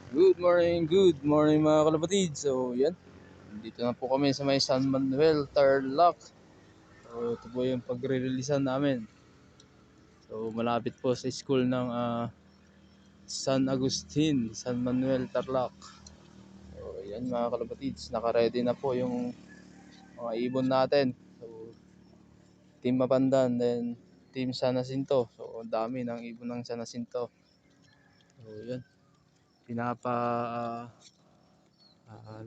Good morning mga kalapatid. So yan, dito na po kami sa may San Manuel, Tarlac. So ito po yung pagre-releasean namin. So malapit po sa school ng San Agustin, San Manuel, Tarlac. So yan mga kalapatid, naka-ready na po yung mga ibon natin. So Team Mapandan, then Team San Jacinto. So ang dami ng ibon ng San Jacinto. So yan, pinapa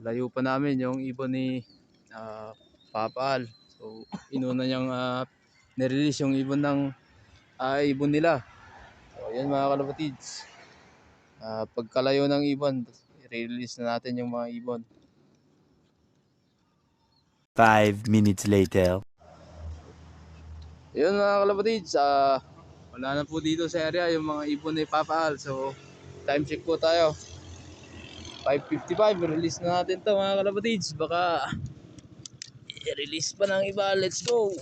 layo pa namin yung ibon ni Papa Al. So inuna niyang nirelease yung ibon ng ibon nila. So yan mga kalapatids, pagkalayo ng ibon, i-release na natin yung mga ibon. 5 minutes later. Yun mga kalapatids, wala na po dito sa area yung mga ibon ni Papa Al. So time check po tayo, 5:55. Release na natin to mga kalapatids. Baka i-release pa ng iba. Let's go.